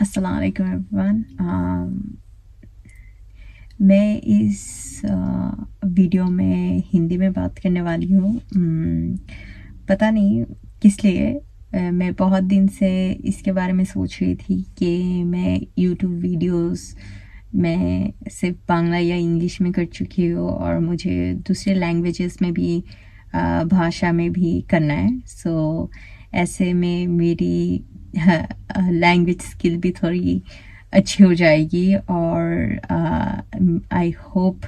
अस्सलाम वालेकुम एवरीवन। मैं इस वीडियो में हिंदी में बात करने वाली हूँ। पता नहीं किस लिए मैं बहुत दिन से इसके बारे में सोच रही थी कि मैं यूट्यूब वीडियोस में सिर्फ बांग्ला या इंग्लिश में कर चुकी हूँ और मुझे दूसरे लैंग्वेजेस में भी भाषा में भी करना है। सो ऐसे में मेरी लैंग्वेज स्किल भी थोड़ी अच्छी हो जाएगी और आई होप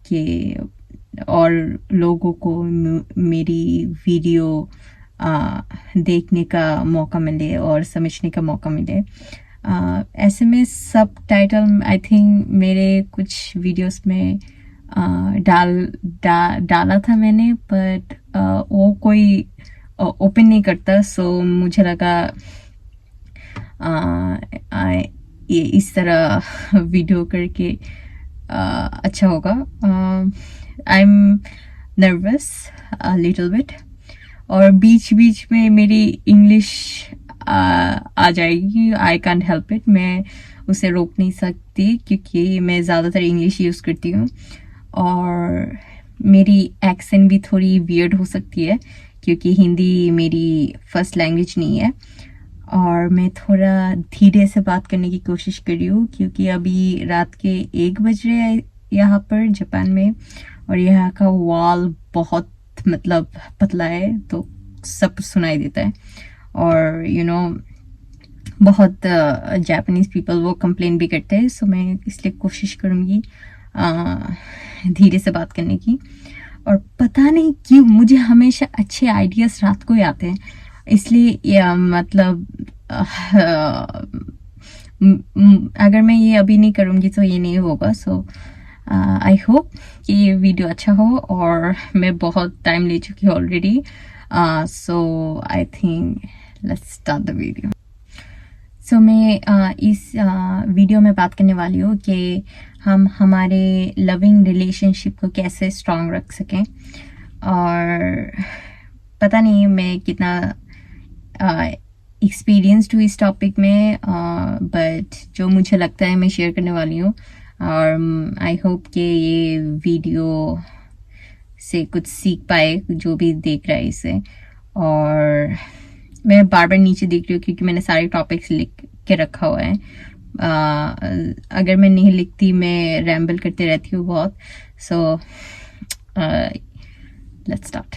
कि और लोगों को मेरी वीडियो देखने का मौका मिले और समझने का मौका मिले। ऐसे में सब टाइटल आई थिंक मेरे कुछ वीडियोस में डाला था मैंने, बट वो कोई ओपन नहीं करता। सो मुझे लगा ये इस तरह वीडियो करके अच्छा होगा। I am nervous little bit और बीच बीच में मेरी इंग्लिश आ जाएगी। आई कैंट हेल्प इट, मैं उसे रोक नहीं सकती क्योंकि मैं ज़्यादातर इंग्लिश यूज़ करती हूँ और मेरी एक्सेंट भी थोड़ी वियर्ड हो सकती है क्योंकि हिंदी मेरी फर्स्ट लैंग्वेज नहीं है। और मैं थोड़ा धीरे से बात करने की कोशिश कर रही हूँ क्योंकि अभी रात के 1 बज रहे हैं यहाँ पर जापान में और यहाँ का वॉल बहुत मतलब पतला है तो सब सुनाई देता है। और बहुत जापानीज पीपल वो कंप्लेन भी करते हैं। सो मैं इसलिए कोशिश करूँगी धीरे से बात करने की। और पता नहीं क्यों मुझे हमेशा अच्छे आइडियाज़ रात को ही आते हैं, इसलिए मतलब अगर मैं ये अभी नहीं करूँगी तो ये नहीं होगा। सो आई होप कि ये वीडियो अच्छा हो और मैं बहुत टाइम ले चुकी हूँ already. So I think let's start the video. सो मैं इस वीडियो में बात करने वाली हूँ कि हम हमारे लविंग रिलेशनशिप को कैसे स्ट्रांग रख सकें। और पता नहीं मैं कितना एक्सपीरियंस्ड हूँ इस टॉपिक में, बट जो मुझे लगता है मैं शेयर करने वाली हूँ और आई होप कि ये वीडियो से कुछ सीख पाए जो भी देख रहा है इसे। और मैं बार बार नीचे देख रही हूँ क्योंकि मैंने सारे टॉपिक्स लिख के रखा हुआ है। अगर मैं नहीं लिखती मैं रैम्बल करते रहती हूँ बहुत। So let's start.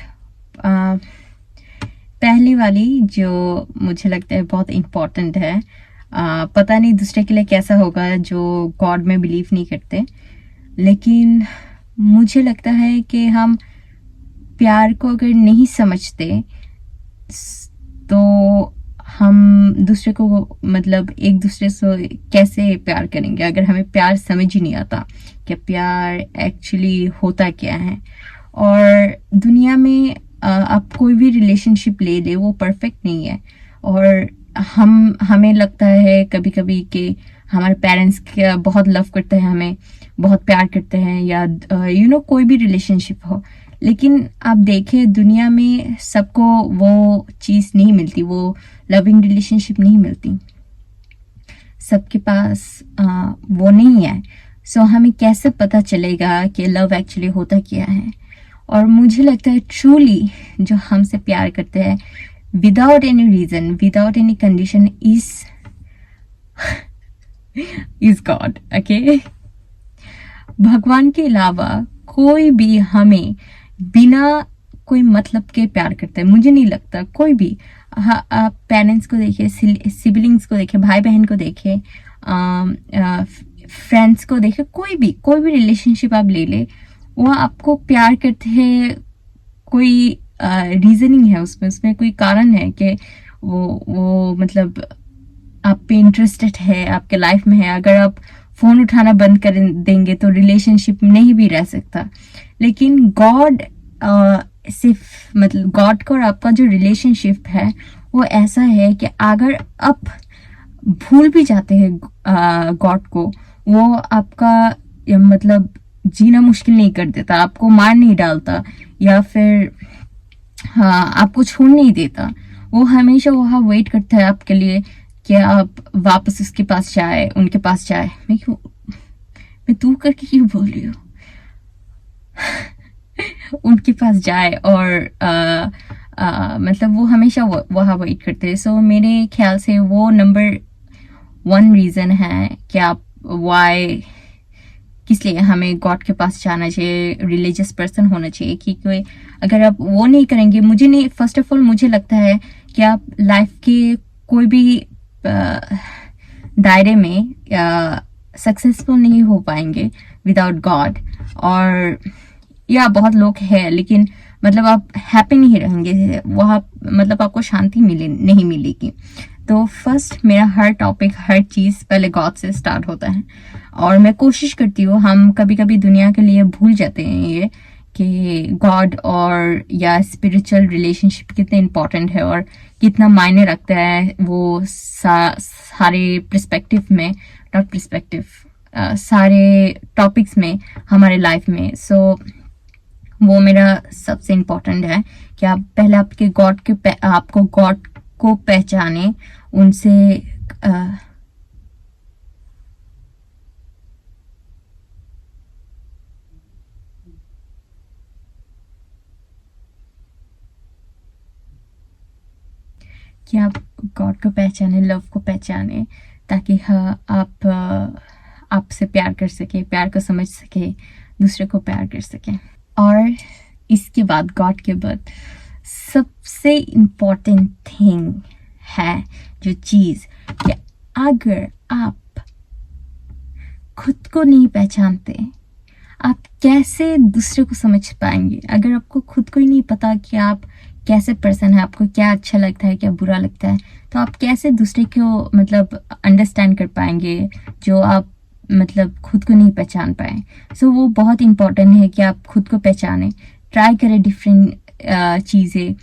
पहली वाली जो मुझे लगता है बहुत इम्पोर्टेंट है, पता नहीं दूसरे के लिए कैसा होगा जो गॉड में बिलीव नहीं करते, लेकिन मुझे लगता है कि हम प्यार को अगर नहीं समझते तो हम दूसरे को मतलब एक दूसरे से कैसे प्यार करेंगे अगर हमें प्यार समझ ही नहीं आता कि प्यार एक्चुअली होता क्या है। और दुनिया में आप कोई भी रिलेशनशिप ले ले वो परफेक्ट नहीं है और हमें लगता है कभी कभी कि हमारे पेरेंट्स क्या बहुत लव करते हैं, हमें बहुत प्यार करते हैं या कोई भी रिलेशनशिप हो, लेकिन आप देखें दुनिया में सबको वो चीज़ नहीं मिलती, वो लविंग रिलेशनशिप नहीं मिलती, सबके पास वो नहीं है। सो हमें कैसे पता चलेगा कि लव एक्चुअली होता क्या है। और मुझे लगता है ट्रूली जो हमसे प्यार करते हैं without any reason without any condition is God. Okay, भगवान के अलावा कोई भी हमें बिना कोई मतलब के प्यार करता है, मुझे नहीं लगता कोई भी। आप पेरेंट्स को देखिए, सिबलिंग्स को देखिए, भाई बहन को देखिए, फ्रेंड्स को देखिए, कोई भी रिलेशनशिप आप ले ले वो आपको प्यार करते हैं। कोई रीजनिंग है उसमें कोई कारण है कि वो मतलब आप पे इंटरेस्टेड है, आपके लाइफ में है। अगर आप फोन उठाना बंद कर देंगे तो रिलेशनशिप नहीं भी रह सकता। लेकिन गॉड सिर्फ मतलब गॉड का और आपका जो रिलेशनशिप है वो ऐसा है कि अगर आप भूल भी जाते हैं गॉड को, वो आपका मतलब जीना मुश्किल नहीं कर देता, आपको मार नहीं डालता या फिर आपको छोड़ नहीं देता। वो हमेशा वहाँ वेट करता है आपके लिए कि आप वापस उसके पास जाए, उनके पास जाए। मैं तू करके क्यों बोल रही हूँ? उनके पास जाए और मतलब वो हमेशा वहाँ वेट करते हैं। सो मेरे ख्याल से वो नंबर 1 रीज़न है कि आप वाई, किस लिए हमें गॉड के पास जाना चाहिए, रिलीजियस पर्सन होना चाहिए। क्योंकि अगर आप वो नहीं करेंगे, मुझे नहीं, फर्स्ट ऑफ ऑल मुझे लगता है कि आप लाइफ के कोई भी दायरे में सक्सेसफुल नहीं हो पाएंगे विदाउट गॉड। और या बहुत लोग हैं लेकिन मतलब आप हैप्पी नहीं रहेंगे वहाँ, मतलब आपको शांति नहीं मिलेगी। तो फर्स्ट मेरा हर टॉपिक, हर चीज़ पहले गॉड से स्टार्ट होता है। और मैं कोशिश करती हूँ, हम कभी कभी दुनिया के लिए भूल जाते हैं ये कि गॉड और या स्पिरिचुअल रिलेशनशिप कितने इम्पोर्टेंट है और कितना मायने रखता है वो सारे पर्सपेक्टिव में, नॉट पर्सपेक्टिव, सारे टॉपिक्स में हमारे लाइफ में। सो वो मेरा सबसे इम्पोर्टेंट है कि आप पहले आपके गॉड के आपको गॉड को पहचाने, उनसे कि आप गॉड को पहचाने, लव को पहचाने, ताकि आप आपसे प्यार कर सके, प्यार को समझ सके, दूसरे को प्यार कर सके। और इसके बाद गॉड के बाद सबसे इम्पोर्टेंट थिंग है जो चीज़, कि अगर आप खुद को नहीं पहचानते, आप कैसे दूसरे को समझ पाएंगे? अगर आपको खुद को ही नहीं पता कि आप कैसे पर्सन है, आपको क्या अच्छा लगता है, क्या बुरा लगता है, तो आप कैसे दूसरे को मतलब अंडरस्टैंड कर पाएंगे जो आप मतलब खुद को नहीं पहचान पाए। सो वो बहुत इम्पोर्टेंट है कि आप खुद को पहचाने, ट्राई करें डिफरेंट चीज़ें,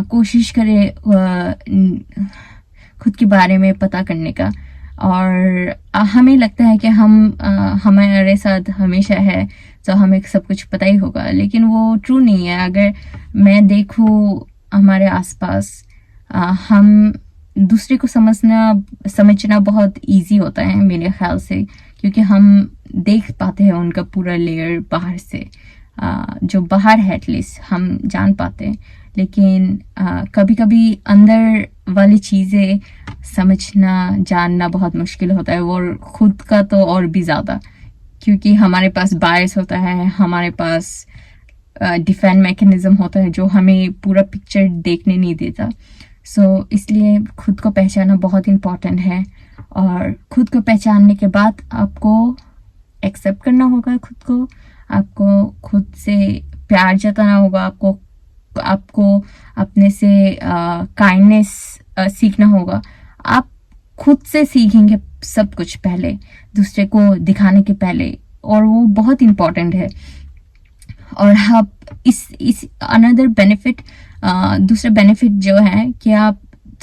कोशिश करें खुद के बारे में पता करने का। और हमें लगता है कि हमारे साथ हमेशा है तो हमें सब कुछ पता ही होगा, लेकिन वो ट्रू नहीं है। अगर मैं देखूँ हमारे आसपास, हम दूसरे को समझना बहुत इजी होता है मेरे ख्याल से, क्योंकि हम देख पाते हैं उनका पूरा लेयर बाहर से, जो बाहर है एटलीस्ट हम जान पाते हैं। लेकिन कभी कभी अंदर वाली चीज़ें समझना, जानना बहुत मुश्किल होता है, और खुद का तो और भी ज़्यादा, क्योंकि हमारे पास बायस होता है, हमारे पास डिफेंस मैकेनिज्म होता है जो हमें पूरा पिक्चर देखने नहीं देता। सो इसलिए खुद को पहचानना बहुत इम्पोर्टेंट है। और खुद को पहचानने के बाद आपको एक्सेप्ट करना होगा खुद को, आपको खुद से प्यार जताना होगा, आपको अपने से काइंडनेस सीखना होगा। आप खुद से सीखेंगे सब कुछ पहले, दूसरे को दिखाने के पहले, और वो बहुत इम्पोर्टेंट है। और आप इस अनदर बेनिफिट, दूसरा बेनिफिट जो है कि आप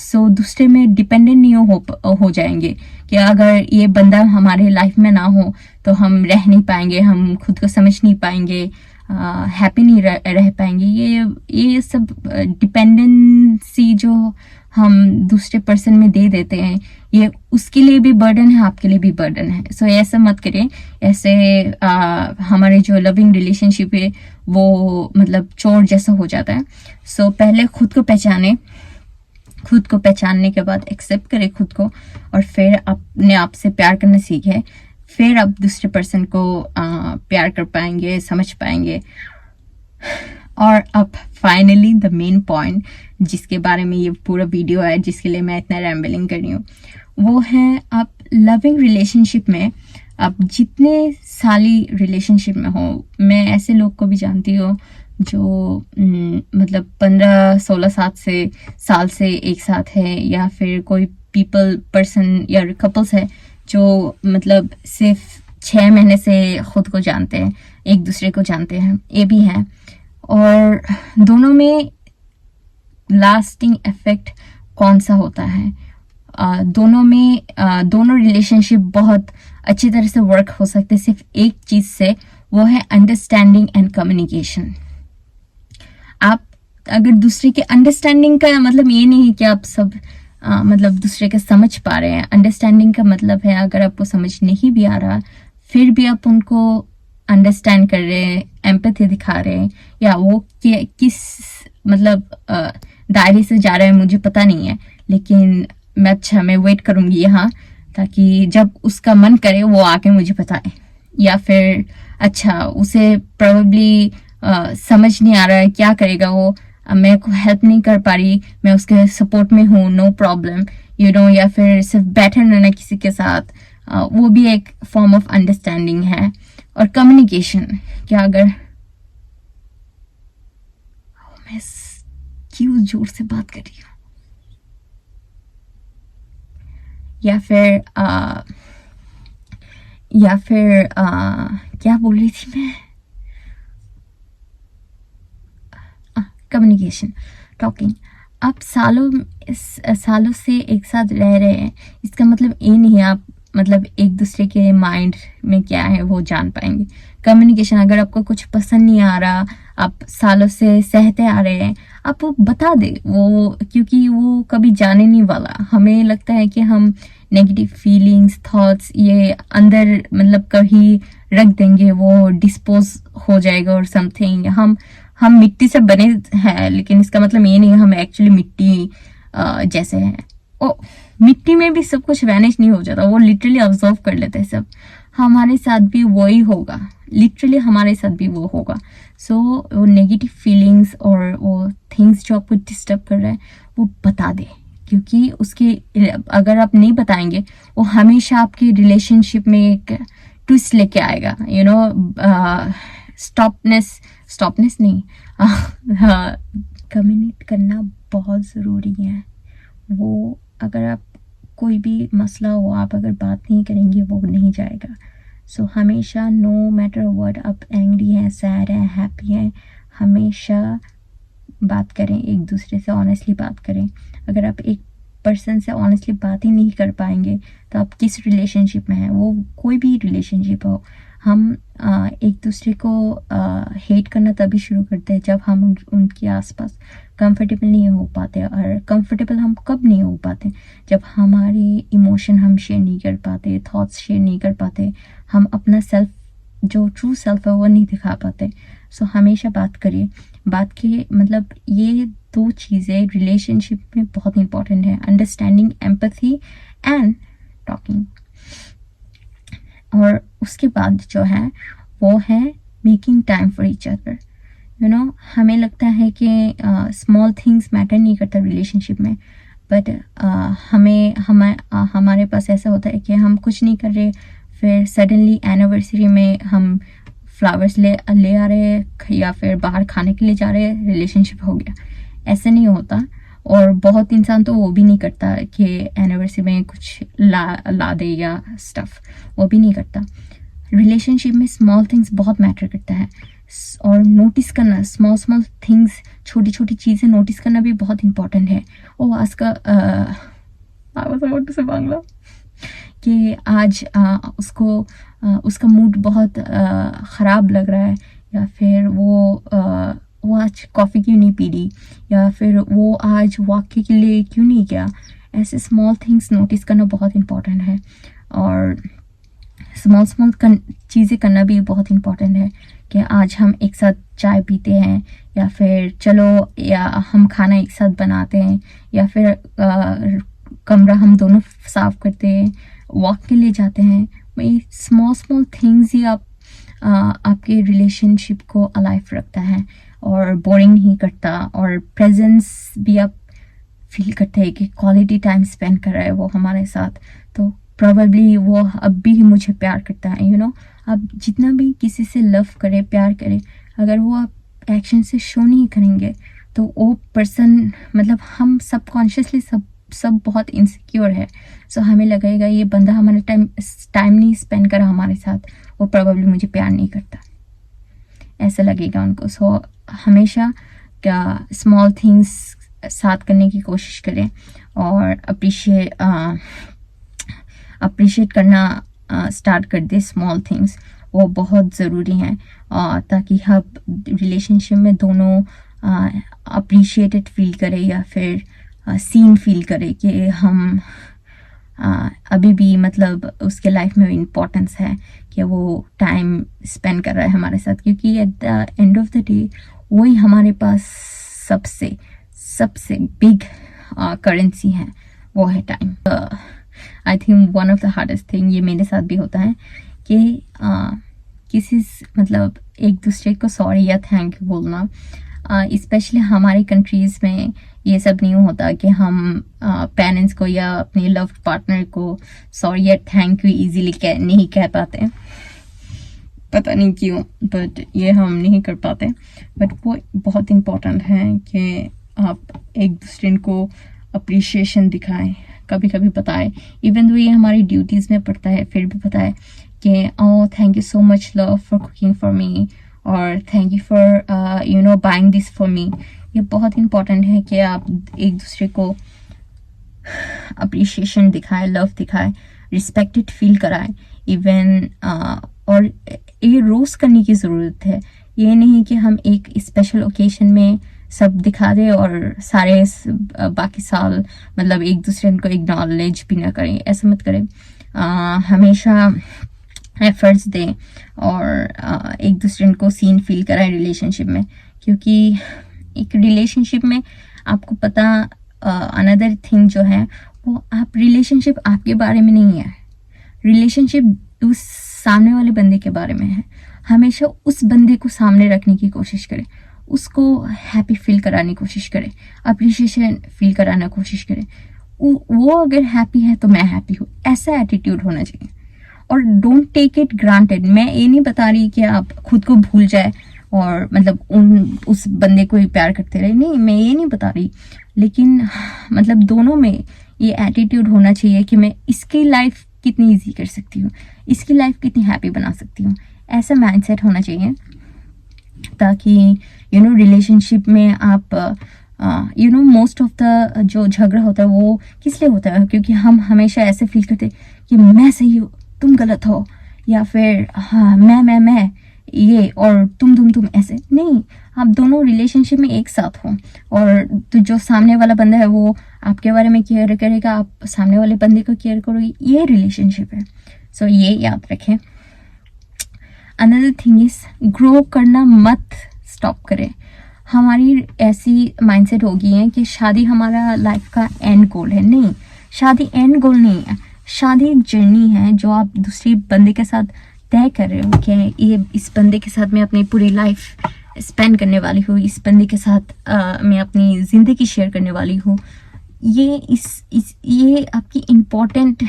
दूसरे में डिपेंडेंट नहीं हो जाएंगे, कि अगर ये बंदा हमारे लाइफ में ना हो तो हम रह नहीं पाएंगे, हम खुद को समझ नहीं पाएंगे, हैप्पी नहीं रह पाएंगे। ये सब डिपेंडेंसी जो हम दूसरे पर्सन में दे देते हैं, ये उसके लिए भी बर्डन है, आपके लिए भी बर्डन है। सो ऐसा मत करें। ऐसे हमारे जो लविंग रिलेशनशिप है वो मतलब चोर जैसा हो जाता है। सो पहले खुद को पहचाने, खुद को पहचानने के बाद एक्सेप्ट करें खुद को, और फिर अपने आप से प्यार करना सीखें। फिर आप दूसरे पर्सन को प्यार कर पाएंगे, समझ पाएंगे। और अब फाइनली द मेन पॉइंट जिसके बारे में ये पूरा वीडियो है, जिसके लिए मैं इतना रैम्बलिंग कर रही हूँ, वो है आप लविंग रिलेशनशिप में, आप जितने साली रिलेशनशिप में हो, मैं ऐसे लोग को भी जानती हूँ जो मतलब 15-16 साल से एक साथ है, या फिर कोई पर्सन या कपल्स है जो मतलब सिर्फ 6 महीने से खुद को जानते हैं, एक दूसरे को जानते हैं, ये भी है। और दोनों में लास्टिंग इफेक्ट कौन सा होता है? दोनों रिलेशनशिप बहुत अच्छी तरह से वर्क हो सकते सिर्फ एक चीज से, वो है अंडरस्टैंडिंग एंड कम्युनिकेशन। आप अगर दूसरे के अंडरस्टैंडिंग का मतलब ये नहीं कि आप सब मतलब दूसरे का समझ पा रहे हैं। अंडरस्टैंडिंग का मतलब है अगर आपको समझ नहीं भी आ रहा फिर भी आप उनको अंडरस्टैंड कर रहे हैं, एम्पैथी दिखा रहे हैं, या वो किस मतलब दायरे से जा रहा है मुझे पता नहीं है, लेकिन मैं वेट करूंगी यहाँ ताकि जब उसका मन करे वो आके मुझे बताए। या फिर अच्छा उसे प्रोबेबली समझ नहीं आ रहा है क्या करेगा वो, मैं को हेल्प नहीं कर पा रही, मैं उसके सपोर्ट में हूँ, नो प्रॉब्लम या फिर सिर्फ बैठे रहना किसी के साथ, वो भी एक फॉर्म ऑफ अंडरस्टैंडिंग है। और कम्युनिकेशन, क्या अगर मैं क्यों जोर से बात कर रही हूँ, या फिर क्या बोल रही थी मैं, कम्युनिकेशन, टॉकिंग। आप सालों से एक साथ रह रहे हैं, इसका मतलब ये नहीं है आप मतलब एक दूसरे के माइंड में क्या है वो जान पाएंगे। कम्युनिकेशन, अगर आपको कुछ पसंद नहीं आ रहा, आप सालों से सहते आ रहे हैं, आप वो बता दे, वो क्योंकि वो कभी जाने नहीं वाला। हमें लगता है कि हम नेगेटिव फीलिंग्स, थॉट्स ये अंदर मतलब कभी रख देंगे, वो डिस्पोज हो जाएगा और समथिंग। हम मिट्टी से बने हैं, लेकिन इसका मतलब ये नहीं है हम एक्चुअली मिट्टी जैसे हैं। ओ, मिट्टी में भी सब कुछ वैनिश नहीं हो जाता, वो लिटरली ऑब्जर्व कर लेते हैं सब। हमारे साथ भी वही होगा, लिटरली हमारे साथ भी वो होगा। सो वो नेगेटिव फीलिंग्स और वो थिंग्स जो आपको डिस्टर्ब कर रहे हैं वो बता दे, क्योंकि उसके अगर आप नहीं बताएंगे वो हमेशा आपके रिलेशनशिप में एक ट्विस्ट लेके आएगा। स्टॉपनेस नहीं, कम्युनिकेट करना बहुत ज़रूरी है। वो अगर आप कोई भी मसला हो, आप अगर बात नहीं करेंगे वो नहीं जाएगा। सो हमेशा नो मैटर व्हाट, आप एंग्री हैं, सैड हैं, हैप्पी हैं, हमेशा बात करें, एक दूसरे से ऑनेस्टली बात करें। अगर आप एक पर्सन से ऑनेस्टली बात ही नहीं कर पाएंगे तो आप किस रिलेशनशिप में हैं, वो कोई भी रिलेशनशिप हो। हम एक दूसरे को हेट करना तभी शुरू करते हैं जब हम उनके आसपास कंफर्टेबल नहीं हो पाते। और कंफर्टेबल हम कब नहीं हो पाते, जब हमारे इमोशन हम शेयर नहीं कर पाते, थॉट्स शेयर नहीं कर पाते, हम अपना सेल्फ जो ट्रू सेल्फ है वो नहीं दिखा पाते। सो हमेशा बात करिए। बात के मतलब ये दो चीज़ें रिलेशनशिप में बहुत इंपॉर्टेंट है, अंडरस्टैंडिंग, एम्पैथी एंड टॉकिंग। और उसके बाद जो है वो है making time for each other. हमें लगता है कि स्मॉल थिंग्स मैटर नहीं करता रिलेशनशिप में, बट हमारे पास ऐसा होता है कि हम कुछ नहीं कर रहे, फिर सडनली एनिवर्सरी में हम फ्लावर्स ले आ रहे हैं या फिर बाहर खाने के लिए जा रहे हैं, रिलेशनशिप हो गया। ऐसे नहीं होता। और बहुत इंसान तो वो भी नहीं करता कि एनिवर्सरी में कुछ ला दे या स्टफ, वो भी नहीं करता। रिलेशनशिप में स्मॉल थिंग्स बहुत मैटर करता है। और नोटिस करना, स्मॉल थिंग्स, छोटी छोटी चीज़ें नोटिस करना भी बहुत इंपॉर्टेंट है। ओ आज का से बांग्ला कि आज उसका मूड बहुत ख़राब लग रहा है, या फिर वो आज कॉफ़ी क्यों नहीं पी रही, या फिर वो आज वॉक के लिए क्यों नहीं गया। ऐसे स्मॉल थिंग्स नोटिस करना बहुत इम्पॉर्टेंट है। और स्मॉल चीज़ें करना भी बहुत इम्पॉर्टेंट है कि आज हम एक साथ चाय पीते हैं, या फिर चलो या हम खाना एक साथ बनाते हैं, या फिर कमरा हम दोनों साफ करते हैं, वॉक के लिए जाते हैं। वही स्मॉल थिंग्स ही आपके रिलेशनशिप को अलाइव रखता है और बोरिंग नहीं करता। और प्रेजेंस भी आप फील करते हैं कि क्वालिटी टाइम स्पेंड कर रहा है वो हमारे साथ, तो प्रोबेबली वो अब भी मुझे प्यार करता है। आप जितना भी किसी से लव करें, प्यार करें, अगर वो आप एक्शन से शो नहीं करेंगे तो वो पर्सन मतलब हम सबकॉन्शियसली सब बहुत इनसिक्योर है। सो हमें लगेगा ये बंदा हमारा टाइम नहीं स्पेंड करा हमारे साथ, वो प्रोबेबली मुझे प्यार नहीं करता, ऐसा लगेगा उनको। सो हमेशा क्या स्मॉल थिंग्स साथ करने की कोशिश करें और अप्रिशिएट करना स्टार्ट कर दे स्मॉल थिंग्स, वो बहुत ज़रूरी हैं ताकि हम रिलेशनशिप में दोनों अप्रिशिएटेड फील करें, या फिर सीन फील करे कि हम अभी भी मतलब उसके लाइफ में इम्पोर्टेंस है कि वो टाइम स्पेंड कर रहा है हमारे साथ, क्योंकि at the end of the day वही हमारे पास सबसे सबसे बिग करेंसी है, वो है time. I think one of the hardest thing, ये मेरे साथ भी होता है कि किसी मतलब एक दूसरे को सॉरी या थैंक यू बोलना, स्पेशली हमारी कंट्रीज़ में ये सब नहीं होता कि हम पेरेंट्स को या अपने लव्ड पार्टनर को सॉरी या थैंक यू इजीली नहीं कह पाते, पता नहीं क्यों, बट ये हम नहीं कर पाते। बट वो बहुत इम्पोर्टेंट है कि आप एक दूसरे को अप्रिशिएशन दिखाएं, कभी कभी बताएं, इवन दो ये हमारी ड्यूटीज़ में पड़ता है, फिर भी बताएं कि oh thank you so much love for cooking for me, और thank you for you know buying this for me. ये बहुत इम्पोर्टेंट है कि आप एक दूसरे को अप्रिशिएशन दिखाएं, लव दिखाएं, रिस्पेक्टेड फील कराएं इवन, और ये रोज़ करने की ज़रूरत है। ये नहीं कि हम एक स्पेशल ओकेशन में सब दिखा दें और सारे बाकी साल मतलब एक दूसरे को एक्नॉलेज भी ना करें, ऐसा मत करें। हमेशा एफर्ट्स दें और एक दूसरे को सीन फील कराएं रिलेशनशिप में, क्योंकि एक रिलेशनशिप में आपको पता अनदर थिंग जो है वो आप रिलेशनशिप आपके बारे में नहीं है, रिलेशनशिप उस सामने वाले बंदे के बारे में है। हमेशा उस बंदे को सामने रखने की कोशिश करें, उसको हैप्पी फील कराने की कोशिश करें, अप्रिशिएशन फील कराने की कोशिश करें। वो अगर हैप्पी है तो मैं हैप्पी हूँ, ऐसा एटीट्यूड होना चाहिए। और डोंट टेक इट ग्रांटेड। मैं ये नहीं बता रही कि आप खुद को भूल जाए और मतलब उस बंदे को ही प्यार करते रहे, नहीं, मैं ये नहीं बता रही, लेकिन मतलब दोनों में ये एटीट्यूड होना चाहिए कि मैं इसकी लाइफ कितनी इजी कर सकती हूँ, इसकी लाइफ कितनी हैप्पी बना सकती हूँ, ऐसा माइंडसेट होना चाहिए, ताकि यू नो रिलेशनशिप में आप you know most of the जो झगड़ा होता है वो किस लिए होता है, क्योंकि हम हमेशा ऐसे फील करते कि मैं सही हूँ तुम गलत हो, या फिर हाँ मैं ये और तुम ऐसे नहीं। आप दोनों रिलेशनशिप में एक साथ हो, और तो जो सामने वाला बंदा है वो आपके बारे में केयर करेगा, आप सामने वाले बंदे को केयर करोगे, ये रिलेशनशिप है। सो ये याद रखें। अनदर थिंग इज ग्रो करना मत स्टॉप करें। हमारी ऐसी माइंडसेट हो गई है कि शादी हमारा लाइफ का एंड गोल है। नहीं, शादी एंड गोल नहीं है, शादी एक जर्नी है जो आप दूसरे बंदे के साथ तय कर रहे हो कि ये इस बंदे के साथ मैं अपनी पूरी लाइफ स्पेंड करने वाली हूँ, इस बंदे के साथ मैं अपनी ज़िंदगी शेयर करने वाली हूँ। ये आपकी इम्पोर्टेंट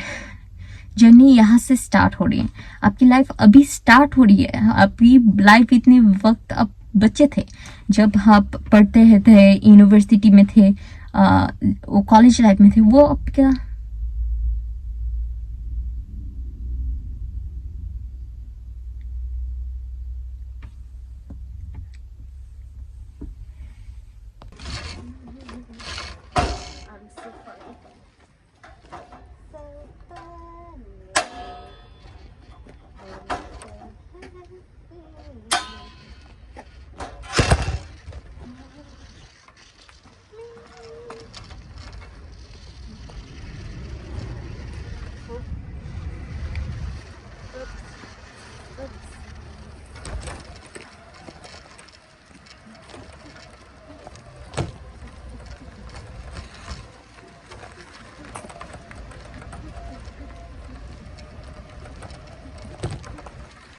जर्नी यहाँ से स्टार्ट हो रही है, आपकी लाइफ अभी स्टार्ट हो रही है। आपकी लाइफ इतने वक्त आप बच्चे थे जब आप पढ़ते थे, यूनिवर्सिटी में थे, वो कॉलेज लाइफ में थे, वो आपका